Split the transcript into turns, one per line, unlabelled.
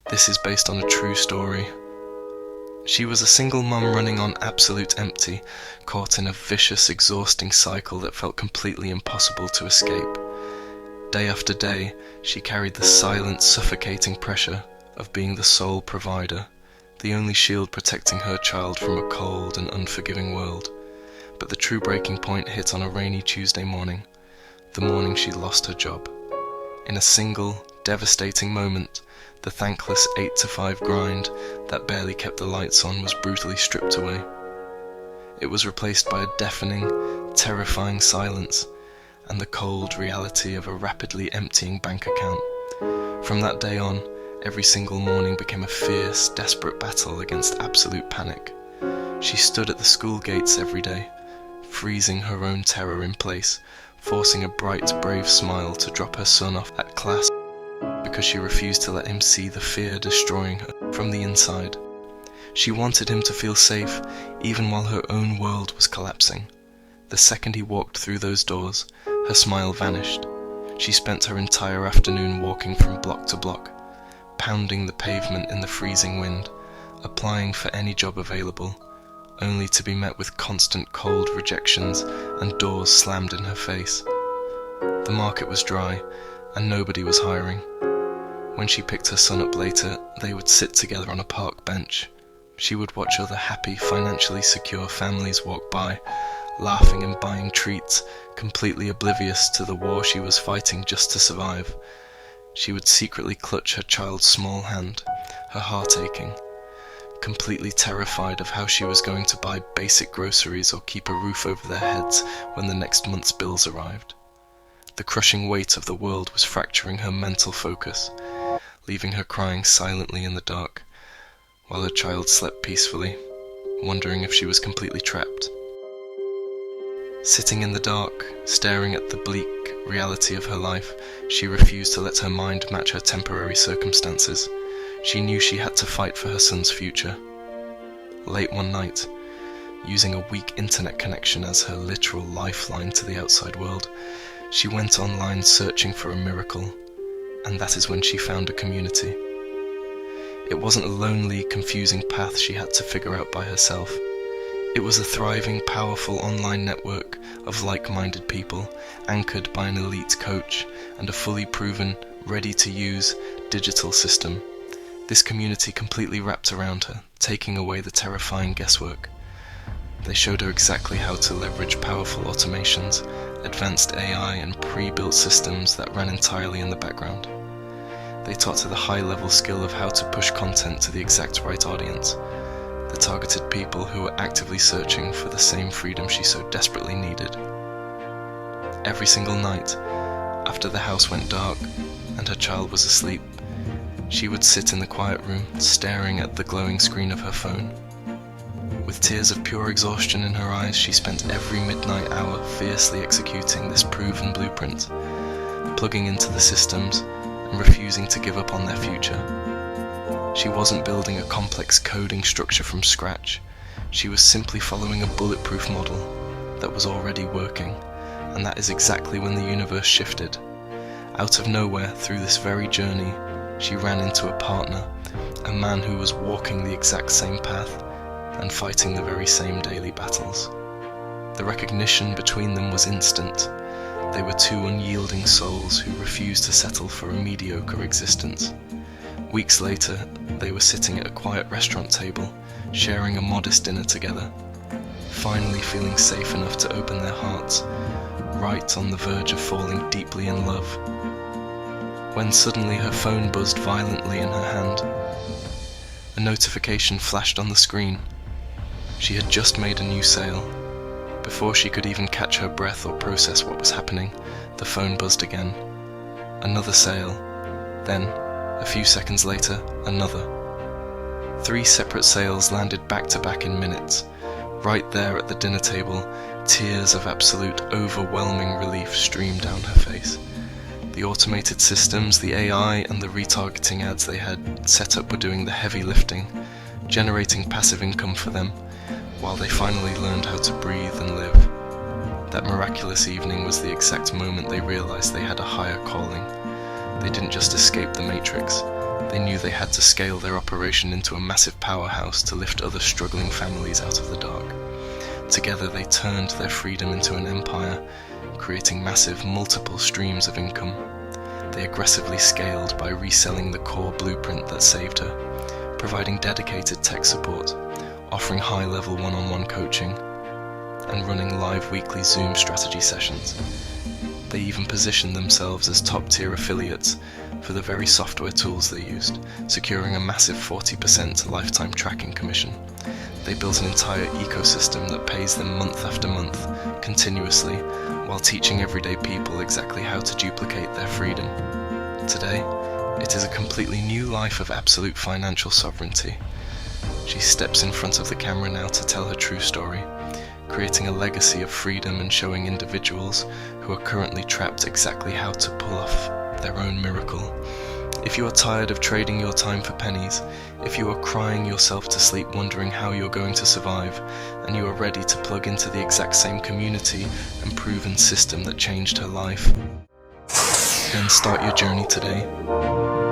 This is based on a true story. She was a single mum running on absolute empty, caught in a vicious, exhausting cycle that felt completely impossible to escape. Day after day, she carried the silent, suffocating pressure of being the sole provider, the only shield protecting her child from a cold and unforgiving world. But the true breaking point hit on a rainy Tuesday morning, the morning she lost her job. In a single, devastating moment, the thankless 8-to-5 grind that barely kept the lights on was brutally stripped away. It was replaced by a deafening, terrifying silence and the cold reality of a rapidly emptying bank account. From that day on, every single morning became a fierce, desperate battle against absolute panic. She stood at the school gates every day, freezing her own terror in place, forcing a bright, brave smile to drop her son off at class because she refused to let him see the fear destroying her from the inside. She wanted him to feel safe even while her own world was collapsing. The second he walked through those doors, her smile vanished. She spent her entire afternoon walking from block to block, pounding the pavement in the freezing wind, applying for any job available, only to be met with constant cold rejections and doors slammed in her face. The market was dry, and nobody was hiring. When she picked her son up later, they would sit together on a park bench. She would watch other happy, financially secure families walk by, laughing and buying treats, completely oblivious to the war she was fighting just to survive. She would secretly clutch her child's small hand, her heart aching, completely terrified of how she was going to buy basic groceries or keep a roof over their heads when the next month's bills arrived. The crushing weight of the world was fracturing her mental focus, leaving her crying silently in the dark, while her child slept peacefully, wondering if she was completely trapped. Sitting in the dark, staring at the bleak reality of her life, she refused to let her mind match her temporary circumstances. She knew she had to fight for her son's future. Late one night, using a weak internet connection as her literal lifeline to the outside world, she went online searching for a miracle, and that is when she found a community. It wasn't a lonely, confusing path she had to figure out by herself. It was a thriving, powerful online network of like-minded people, anchored by an elite coach and a fully proven, ready-to-use digital system. This community completely wrapped around her, taking away the terrifying guesswork. They showed her exactly how to leverage powerful automations, advanced AI, and pre-built systems that ran entirely in the background. They taught her the high-level skill of how to push content to the exact right audience, the targeted people who were actively searching for the same freedom she so desperately needed. Every single night, after the house went dark and her child was asleep, she would sit in the quiet room, staring at the glowing screen of her phone. With tears of pure exhaustion in her eyes, she spent every midnight hour fiercely executing this proven blueprint, plugging into the systems and refusing to give up on their future. She wasn't building a complex coding structure from scratch. She was simply following a bulletproof model that was already working, and that is exactly when the universe shifted. Out of nowhere, through this very journey, she ran into a partner, a man who was walking the exact same path and fighting the very same daily battles. The recognition between them was instant. They were two unyielding souls who refused to settle for a mediocre existence. Weeks later, they were sitting at a quiet restaurant table, sharing a modest dinner together, finally feeling safe enough to open their hearts, right on the verge of falling deeply in love. When suddenly her phone buzzed violently in her hand. A notification flashed on the screen. She had just made a new sale. Before she could even catch her breath or process what was happening, the phone buzzed again. Another sale. Then, a few seconds later, another. 3 separate sales landed back to back in minutes. Right there at the dinner table, tears of absolute, overwhelming relief streamed down her face. The automated systems, the AI, and the retargeting ads they had set up were doing the heavy lifting, generating passive income for them, while they finally learned how to breathe and live. That miraculous evening was the exact moment they realized they had a higher calling. They didn't just escape the matrix, They knew they had to scale their operation into a massive powerhouse to lift other struggling families out of the dark. Together they turned their freedom into an empire, creating massive multiple streams of income. They aggressively scaled by reselling the core blueprint that saved her, providing dedicated tech support, offering high-level one-on-one coaching, and running live weekly Zoom strategy sessions. They even positioned themselves as top-tier affiliates for the very software tools they used, securing a massive 40% lifetime tracking commission. They built an entire ecosystem that pays them month after month, continuously, while teaching everyday people exactly how to duplicate their freedom. Today, it is a completely new life of absolute financial sovereignty. She steps in front of the camera now to tell her true story, creating a legacy of freedom and showing individuals who are currently trapped exactly how to pull off their own miracle. If you are tired of trading your time for pennies, if you are crying yourself to sleep wondering how you're going to survive, and you are ready to plug into the exact same community and proven system that changed her life, then start your journey today.